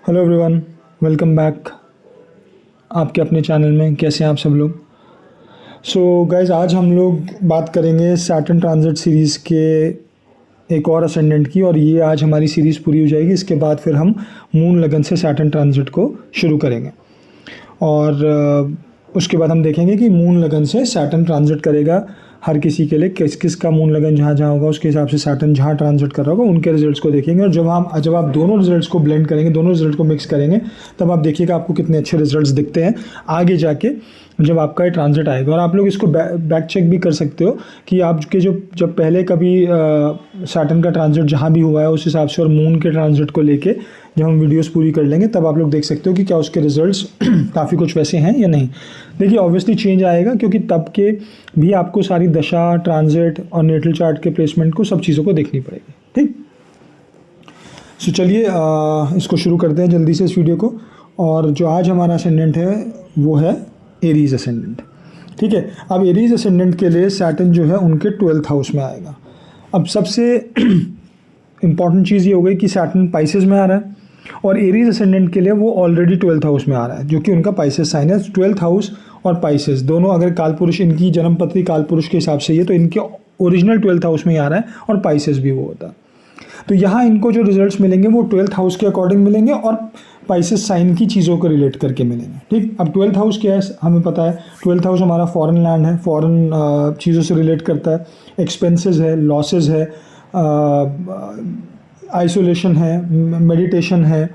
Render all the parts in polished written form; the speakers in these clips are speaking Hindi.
हेलो एवरीवन, वेलकम बैक आपके अपने चैनल में। कैसे हैं आप सब लोग? सो गाइज, आज हम लोग बात करेंगे सैटर्न ट्रांजिट सीरीज़ के एक और असेंडेंट की, और ये आज हमारी सीरीज़ पूरी हो जाएगी। इसके बाद फिर हम मून लगन से सैटर्न ट्रांजिट को शुरू करेंगे, और उसके बाद हम देखेंगे कि मून लगन से सैटर्न ट्रांजिट करेगा हर किसी के लिए, किस किस का मून लगन जहाँ जहाँ होगा उसके हिसाब से सैटर्न जहाँ ट्रांजिट कर रहा होगा उनके रिजल्ट्स को देखेंगे। और जब आप दोनों रिजल्ट्स को ब्लेंड करेंगे, दोनों रिजल्ट को मिक्स करेंगे, तब आप देखिएगा आपको कितने अच्छे रिजल्ट्स दिखते हैं आगे जाके जब आपका ये ट्रांजिट आएगा। और आप लोग इसको बैक चेक भी कर सकते हो कि आपके जब पहले कभी सैटर्न का ट्रांजिट जहाँ भी हुआ है उस हिसाब से, और मून के ट्रांजिट को लेके जब हम वीडियोस पूरी कर लेंगे तब आप लोग देख सकते हो कि क्या उसके रिजल्ट्स काफ़ी कुछ वैसे हैं या नहीं। देखिए, ऑब्वियसली चेंज आएगा, क्योंकि तब के भी आपको सारी दशा, ट्रांजिट और नेटल चार्ट के प्लेसमेंट को, सब चीज़ों को देखनी पड़ेगी। ठीक, सो चलिए इसको शुरू करते हैं जल्दी से इस वीडियो को। और जो आज हमारा असेंडेंट है वो है एरीज असेंडेंट। ठीक है, अब एरीज असेंडेंट के लिए सैटर्न जो है उनके 12th हाउस में आएगा। अब सबसे इम्पॉर्टेंट चीज़ ये हो गई कि सैटर्न पाइसेस में आ रहा है, और एरीज असेंडेंट के लिए वो ऑलरेडी 12th हाउस में आ रहा है, जो कि उनका पाइसेस साइन है। 12th हाउस और पाइसेस दोनों, अगर कालपुरुष, इनकी जन्मपत्री कालपुरुष के हिसाब से ये, तो इनके ओरिजिनल 12th हाउस में ही आ रहा है, और पाइसेस भी वो होता है। तो यहाँ इनको जो रिजल्ट्स मिलेंगे वो 12th हाउस के अकॉर्डिंग मिलेंगे, और पाइसेस साइन की चीज़ों को रिलेट करके मिलेंगे। ठीक, अब 12th हाउस क्या है हमें पता है। 12th हाउस हमारा फॉरेन लैंड है, फॉरेन चीज़ों से रिलेट करता है, एक्सपेंसेस है, लॉसेस है, आइसोलेशन है, मेडिटेशन है।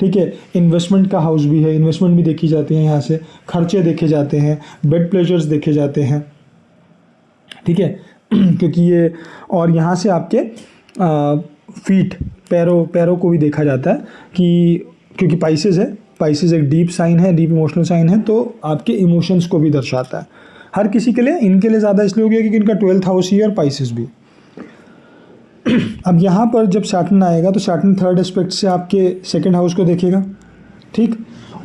ठीक है, इन्वेस्टमेंट का हाउस भी है, इन्वेस्टमेंट भी देखी जाती है यहाँ से, खर्चे देखे जाते हैं, बेड प्लेजर्स देखे जाते हैं। ठीक है क्योंकि ये, और यहाँ से आपके फीट, पैरों को भी देखा जाता है कि क्योंकि पाइसेस है, पाइसेस एक डीप साइन है, डीप इमोशनल साइन है, तो आपके इमोशंस को भी दर्शाता है हर किसी के लिए। इनके लिए ज़्यादा इसलिए हो गया क्योंकि इनका 12th हाउस ही है और पाइसेस भी। अब यहाँ पर जब सैटर्न आएगा तो सैटर्न थर्ड एस्पेक्ट से आपके सेकंड हाउस को देखेगा। ठीक,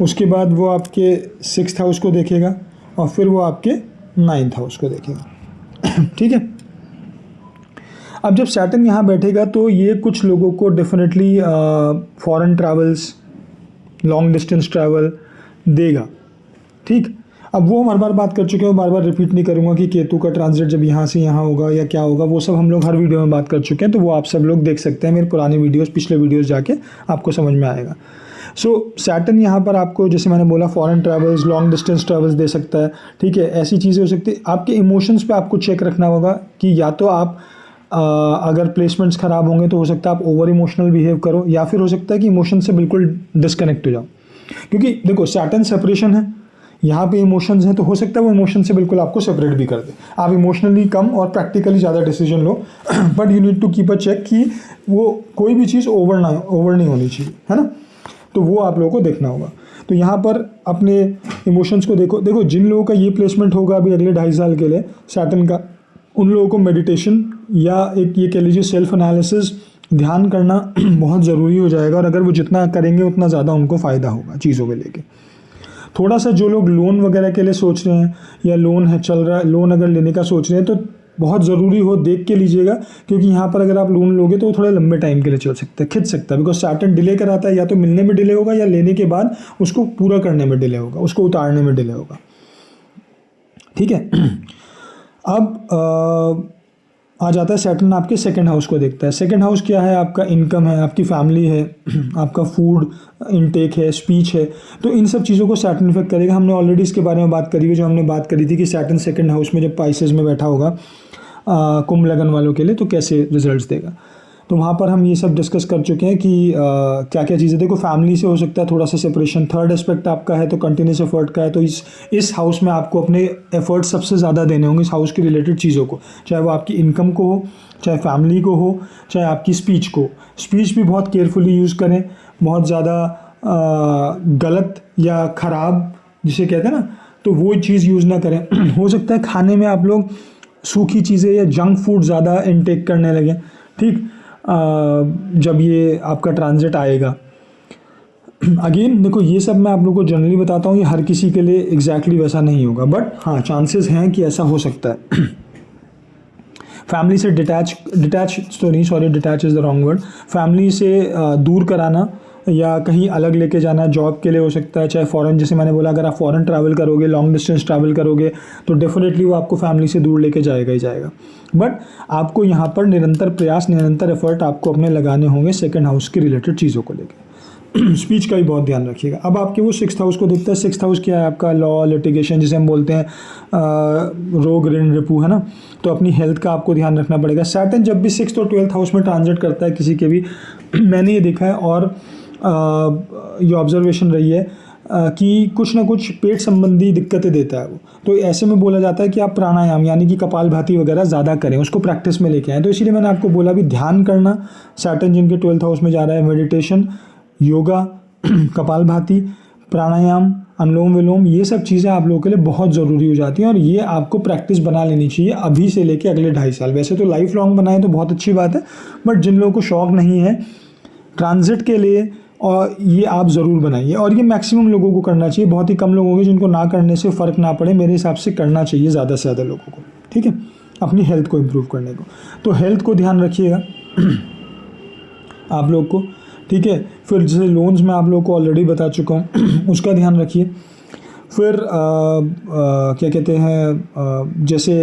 उसके बाद वो आपके 6th हाउस को देखेगा, और फिर वो आपके 9th हाउस को देखेगा। ठीक है, अब जब सैटर्न यहाँ बैठेगा तो ये कुछ लोगों को definitely foreign travels, long distance travel देगा। ठीक, अब वो हम हर बार बात कर चुके हैं, बार बार रिपीट नहीं करूँगा कि केतु का ट्रांजिट जब यहाँ से यहाँ होगा या क्या होगा, वो सब हम लोग हर वीडियो में बात कर चुके हैं, तो वो आप सब लोग देख सकते हैं मेरे पुराने वीडियोस, पिछले वीडियोस जाके आपको समझ में आएगा। सो सैटर्न यहाँ पर आपको, जैसे मैंने बोला, foreign travels, long distance travels दे सकता है। ठीक है, ऐसी चीज़ें हो सकती है। आपके इमोशंस पे आपको चेक रखना होगा कि या तो आप अगर प्लेसमेंट्स ख़राब होंगे तो हो सकता है आप ओवर इमोशनल बिहेव करो, या फिर हो सकता है कि इमोशन से बिल्कुल डिस्कनेक्ट हो जाओ। क्योंकि देखो, सैटर्न सेपरेशन है, यहाँ पे इमोशंस हैं, तो हो सकता है वो इमोशन से बिल्कुल आपको सेपरेट भी कर दे। आप इमोशनली कम और प्रैक्टिकली ज़्यादा डिसीजन लो, but you need to keep a check कि वो कोई भी चीज़ ओवर नहीं होनी चाहिए, है ना। तो वो आप लोगों को देखना होगा। तो यहाँ पर अपने इमोशंस को देखो जिन लोगों का ये प्लेसमेंट होगा अभी अगले 2.5 साल के लिए सैटर्न का, उन लोगों को मेडिटेशन या एक ये कह लीजिए सेल्फ एनालिसिस, ध्यान करना बहुत ज़रूरी हो जाएगा। और अगर वो जितना करेंगे उतना ज़्यादा उनको फ़ायदा होगा चीज़ों को लेके। थोड़ा सा जो लोग लोन वगैरह के लिए सोच रहे हैं, या लोन है चल रहा है, लोन अगर लेने का सोच रहे हैं, तो बहुत ज़रूरी हो देख के लीजिएगा, क्योंकि यहाँ पर अगर आप लोन लोगे तो वो थोड़े लंबे टाइम के लिए चल सकता है, खिंच सकता है। बिकॉज सैटर्न डिले कराता है, या तो मिलने में डिले होगा, या लेने के बाद उसको पूरा करने में डिले होगा, उसको उतारने में डिले होगा। ठीक है, अब आ जाता है सैटर्न आपके सेकंड हाउस को देखता है। सेकंड हाउस क्या है? आपका इनकम है, आपकी फैमिली है, आपका फूड इनटेक है, स्पीच है। तो इन सब चीज़ों को सैटर्न इफेक्ट करेगा। हमने ऑलरेडी इसके बारे में बात करी है, जो हमने बात करी थी कि सैटर्न सेकंड हाउस में जब पाइसेस में बैठा होगा कुंभ लगन वालों के लिए तो कैसे रिजल्ट्स देगा। तो वहाँ पर हम ये सब डिस्कस कर चुके हैं कि क्या क्या चीज़ें। देखो, फैमिली से हो सकता है थोड़ा सा सेपरेशन। थर्ड एस्पेक्ट आपका है तो कंटिन्यूस एफर्ट का है, तो इस हाउस में आपको अपने एफर्ट सबसे ज़्यादा देने होंगे इस हाउस के रिलेटेड चीज़ों को, चाहे वो आपकी इनकम को हो, चाहे फैमिली को हो, चाहे आपकी स्पीच को। स्पीच भी बहुत केयरफुली यूज़ करें, बहुत ज़्यादा गलत या ख़राब जिसे कहते हैं ना, तो वो चीज़ यूज़ ना करें। हो सकता है खाने में आप लोग सूखी चीज़ें या जंक फूड ज़्यादा इनटेक करने लगें। ठीक, जब ये आपका ट्रांजिट आएगा। अगेन देखो, ये सब मैं आप लोगों को जनरली बताता हूँ, ये हर किसी के लिए एग्जैक्टली वैसा नहीं होगा, बट हाँ चांसेस हैं कि ऐसा हो सकता है। फैमिली से detach is the wrong word, family से दूर कराना या कहीं अलग लेके जाना है, जॉब के लिए हो सकता है, चाहे फ़ॉरेन, जैसे मैंने बोला अगर आप फ़ॉरेन ट्रैवल करोगे, लॉन्ग डिस्टेंस ट्रैवल करोगे तो डेफिनेटली वो आपको फैमिली से दूर लेके जाएगा ही जाएगा। बट आपको यहाँ पर निरंतर प्रयास, निरंतर एफर्ट आपको अपने लगाने होंगे सेकंड हाउस की रिलेटेड चीज़ों को लेकर। स्पीच का भी बहुत ध्यान रखिएगा। अब आपके वो सिक्स्थ हाउस को देखता है। सिक्स्थ हाउस क्या है आपका? लॉ, लिटिगेशन, जिसे हम बोलते हैं रोग, ऋण, रिपू, है ना। तो अपनी हेल्थ का आपको ध्यान रखना पड़ेगा। सैटर्न जब भी सिक्स्थ और ट्वेल्थ हाउस में ट्रांजिट करता है किसी के भी, मैंने ये देखा है और ये ऑब्जर्वेशन रही है कि कुछ ना कुछ पेट संबंधी दिक्कतें देता है वो। तो ऐसे में बोला जाता है कि आप प्राणायाम यानी कि कपालभाति वगैरह ज़्यादा करें, उसको प्रैक्टिस में लेके आएँ। तो इसीलिए मैंने आपको बोला भी ध्यान करना, सैटर्न जिनके ट्वेल्थ हाउस में जा रहा है, मेडिटेशन, योगा, कपालभाति, प्राणायाम, अनुलोम विलोम, ये सब चीज़ें आप लोगों के लिए बहुत ज़रूरी हो जाती हैं और ये आपको प्रैक्टिस बना लेनी चाहिए अभी से लेके अगले 2.5 साल। वैसे तो लाइफ लॉन्ग बनाए तो बहुत अच्छी बात है, बट जिन लोगों को शौक नहीं है ट्रांजिट के लिए, और ये आप ज़रूर बनाइए। और ये मैक्सिमम लोगों को करना चाहिए, बहुत ही कम लोग होंगे जिनको ना करने से फ़र्क ना पड़े। मेरे हिसाब से करना चाहिए ज़्यादा से ज़्यादा लोगों को, ठीक है, अपनी हेल्थ को इम्प्रूव करने को। तो हेल्थ को ध्यान रखिएगा आप लोग को, ठीक है। फिर जैसे लोन्स में आप लोगों को ऑलरेडी बता चुका हूँ उसका ध्यान रखिए। फिर क्या कहते हैं, जैसे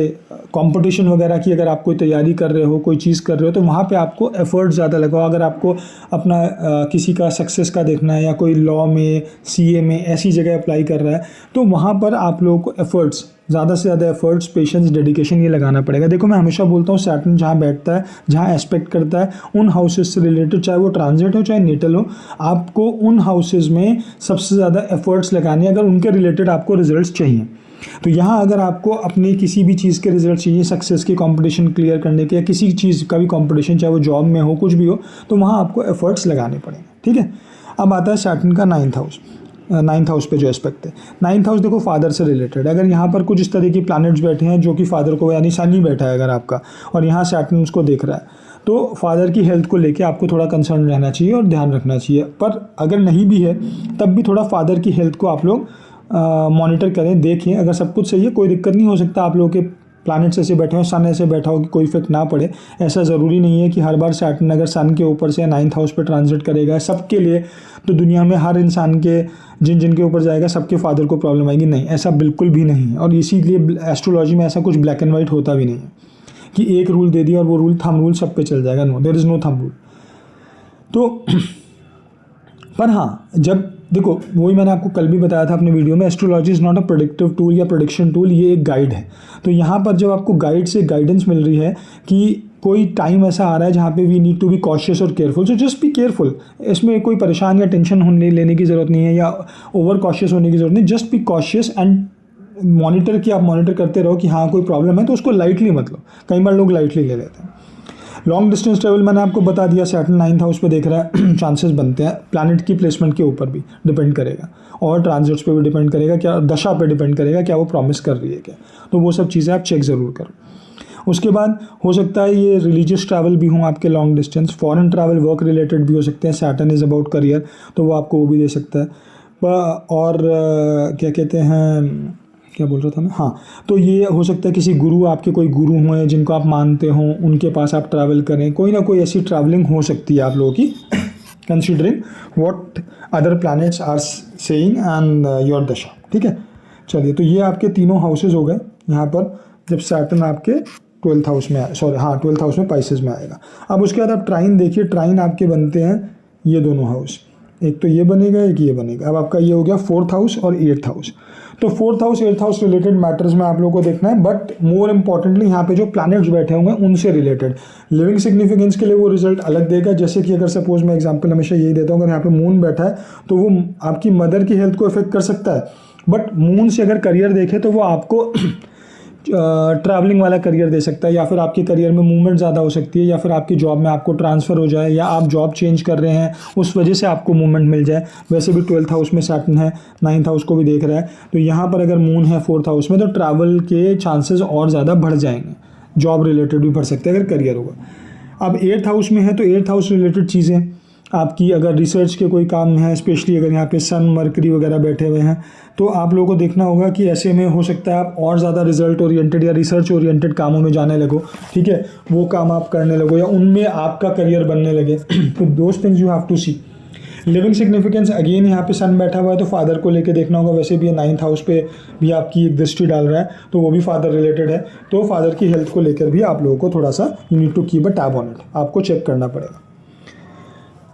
कंपटीशन वगैरह की अगर आप कोई तैयारी कर रहे हो, कोई चीज़ कर रहे हो, तो वहाँ पे आपको एफर्ट ज़्यादा लगाओ। अगर आपको अपना किसी का सक्सेस का देखना है या कोई लॉ में, सीए में ऐसी जगह अप्लाई कर रहा है, तो वहाँ पर आप लोगों को एफर्ट्स, ज़्यादा से ज़्यादा एफर्ट्स, पेशेंस, डेडिकेशन ये लगाना पड़ेगा। देखो मैं हमेशा बोलता हूँ सैटर्न जहाँ बैठता है, जहाँ एस्पेक्ट करता है, उन हाउसेस से रिलेटेड, चाहे वो ट्रांजिट हो चाहे नेटल हो, आपको उन हाउसेस में सबसे ज़्यादा एफर्ट्स लगाने अगर उनके रिलेटेड आपको रिजल्ट्स चाहिए। तो यहाँ अगर आपको अपनी किसी भी चीज़ के रिजल्ट चाहिए, सक्सेस की, कंपटीशन क्लियर करने के, या किसी चीज़ का भी कंपटीशन, चाहे वो जॉब में हो, कुछ भी हो, तो वहाँ आपको एफर्ट्स लगाने पड़ेंगे, ठीक है। अब आता है सैटर्न का 9th हाउस। 9th हाउस पे जो एस्पेक्ट है, 9th हाउस देखो फादर से रिलेटेड। अगर यहाँ पर कुछ इस तरह की प्लैनेट्स बैठे हैं जो कि फादर को, यानी सन ही बैठा है अगर आपका, और यहाँ सैटर्न उसको देख रहा है, तो फादर की हेल्थ को लेके आपको थोड़ा कंसर्न रहना चाहिए और ध्यान रखना चाहिए। पर अगर नहीं भी है तब भी थोड़ा फादर की हेल्थ को आप लोग मॉनिटर करें, देखें। अगर सब कुछ सही है, कोई दिक्कत नहीं, हो सकता आप लोगों के प्लैनेट्स ऐसे बैठे हो, सन ऐसे बैठा हो कि कोई इफेक्ट ना पड़े। ऐसा ज़रूरी नहीं है कि हर बार सैटर्न अगर सन के ऊपर से 9th हाउस पे ट्रांजिट करेगा सबके लिए, तो दुनिया में हर इंसान के जिनके ऊपर जाएगा सबके फादर को प्रॉब्लम आएगी। नहीं, ऐसा बिल्कुल भी नहीं है। और इसीलिए एस्ट्रोलॉजी में ऐसा कुछ ब्लैक एंड वाइट होता भी नहीं है कि एक रूल दे दिया और वो रूल, थंब रूल सब पे चल जाएगा। No, there is no thumb rule. तो पर हाँ, जब देखो वही मैंने आपको कल भी बताया था अपने वीडियो में, astrology is not a predictive tool या प्रेडिक्शन टूल, ये एक गाइड है। तो यहाँ पर जब आपको गाइड से गाइडेंस मिल रही है कि कोई टाइम ऐसा आ रहा है जहाँ पे we need to be cautious और careful, so just be careful. इसमें कोई परेशान या टेंशन होने लेने की ज़रूरत नहीं है या ओवर कॉशियस होने की ज़रूरत नहीं। Just be cautious and monitor की, आप मॉनिटर करते रहो कि हाँ कोई प्रॉब्लम है तो उसको लाइटली मत लो। कई बार लोग लाइटली ले लेते हैं। लॉन्ग डिस्टेंस ट्रैवल मैंने आपको बता दिया, सैटर्न 9th हाउस पे देख रहा है, चांसेस बनते हैं। प्लैनेट की प्लेसमेंट के ऊपर भी डिपेंड करेगा और ट्रांजिट्स पे भी डिपेंड करेगा, क्या दशा पे डिपेंड करेगा, क्या वो प्रॉमिस कर रही है क्या। तो वो सब चीज़ें आप चेक ज़रूर करो। उसके बाद हो सकता है ये रिलीजियस ट्रैवल भी हो आपके long distance, foreign travel, work related भी हो सकते हैं। सैटर्न इज़ अबाउट करियर, तो वो आपको वो भी दे सकता है। और क्या कहते हैं, क्या बोल रहा था मैं, हाँ, तो ये हो सकता है किसी गुरु, आपके कोई गुरु हुए जिनको आप मानते हो, उनके पास आप ट्रैवल करें। कोई ना कोई ऐसी ट्रैवलिंग हो सकती है आप लोगों की, considering what other planets are saying and your दशा, ठीक है। चलिए, तो ये आपके तीनों हाउसेज हो गए यहाँ पर जब सैटर्न आपके 12th हाउस में, 12th हाउस में पाइसेस में आएगा। अब उसके बाद आप ट्राइन देखिए, ट्राइन आपके बनते हैं ये दोनों हाउस, एक तो ये बनेगा, एक ये बनेगा। अब आपका ये हो गया 4th हाउस और 8th हाउस। तो 4th house 8th house related matters में आप लोगों को देखना है, बट मोर इंपॉर्टेंटली यहाँ पे जो प्लैनेट्स बैठे होंगे उनसे रिलेटेड लिविंग सिग्निफिकेंस के लिए वो रिजल्ट अलग देगा। जैसे कि अगर सपोज मैं एग्जांपल हमेशा यही देता हूँ, अगर यहाँ पे मून बैठा है तो वो आपकी मदर की हेल्थ को इफेक्ट कर सकता है, बट मून से अगर करियर देखे तो वो आपको ट्रैवलिंग वाला करियर दे सकता है, या फिर आपके करियर में मूवमेंट ज़्यादा हो सकती है, या फिर आपकी जॉब में आपको ट्रांसफ़र हो जाए, या आप जॉब चेंज कर रहे हैं उस वजह से आपको मूवमेंट मिल जाए। वैसे भी 12th हाउस में सैटर्न है, 9th हाउस को भी देख रहा है, तो यहाँ पर अगर मून है 4th हाउस में तो ट्रैवल के चांसेस और ज़्यादा बढ़ जाएंगे, जॉब रिलेटेड भी बढ़ सकते हैं अगर करियर होगा। अब 8th हाउस में है तो 8th हाउस रिलेटेड चीज़ें आपकी, अगर रिसर्च के कोई काम है, स्पेशली अगर यहाँ पे सन, मरकरी वगैरह बैठे हुए हैं, तो आप लोगों को देखना होगा कि ऐसे में हो सकता है आप और ज़्यादा रिजल्ट ओरिएंटेड या रिसर्च ओरिएंटेड कामों में जाने लगो, ठीक है, वो काम आप करने लगो या उनमें आपका करियर बनने लगे। तो those things you have to see. Living significance again यहाँ पे सन बैठा हुआ है तो फादर को लेके देखना होगा। वैसे भी ये 9th हाउस पे भी आपकी एक दृष्टि डाल रहा है तो वो भी फादर रिलेटेड है। तो फादर की हेल्थ को लेकर भी आप लोगों को थोड़ा सा you need to keep a tab on it, आपको चेक करना पड़ेगा।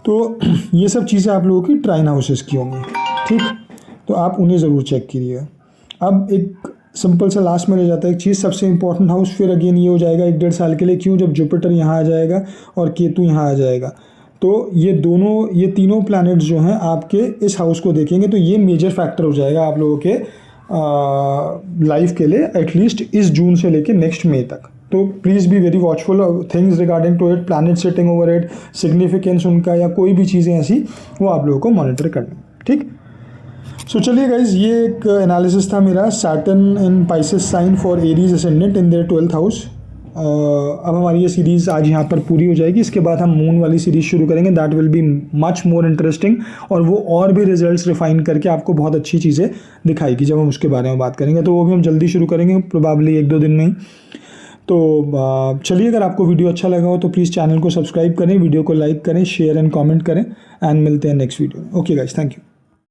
तो ये सब चीज़ें आप लोगों की ट्राइन हाउसेस की होंगी, ठीक, तो आप उन्हें ज़रूर चेक कीजिएगा। अब एक सिंपल सा लास्ट में रह जाता है एक चीज़, सबसे इंपॉर्टेंट हाउस फिर अगेन ये हो जाएगा 1-1.5 साल के लिए। क्यों? जब जुपिटर यहाँ आ जाएगा और केतु यहाँ आ जाएगा तो ये तीनों प्लैनेट्स जो हैं आपके इस हाउस को देखेंगे तो ये मेजर फैक्टर हो जाएगा आप लोगों के लाइफ के लिए, एटलीस्ट इस जून से लेके नेक्स्ट मई तक। तो please be very watchful things regarding to it, planet sitting over it, significance उनका या कोई भी चीज़ें ऐसी वो आप लोगों को मॉनिटर करना, ठीक। सो चलिए गाइज, ये एक एनालिसिस था मेरा Saturn in Pisces sign for Aries ascendant in their 12th house. अब हमारी ये सीरीज़ आज यहाँ पर पूरी हो जाएगी। इसके बाद हम मून वाली सीरीज़ शुरू करेंगे, that will be much more interesting और वो और भी रिजल्ट्स रिफाइन करके आपको बहुत अच्छी चीज़ें दिखाएगी जब हम उसके बारे में बात करेंगे। तो वो भी हम जल्दी शुरू करेंगे, प्रोबेबली 1-2 दिन में ही। तो चलिए, अगर आपको वीडियो अच्छा लगा हो तो प्लीज़ चैनल को सब्सक्राइब करें, वीडियो को लाइक करें, शेयर एंड कॉमेंट करें एंड मिलते हैं next video. Okay guys, thank you.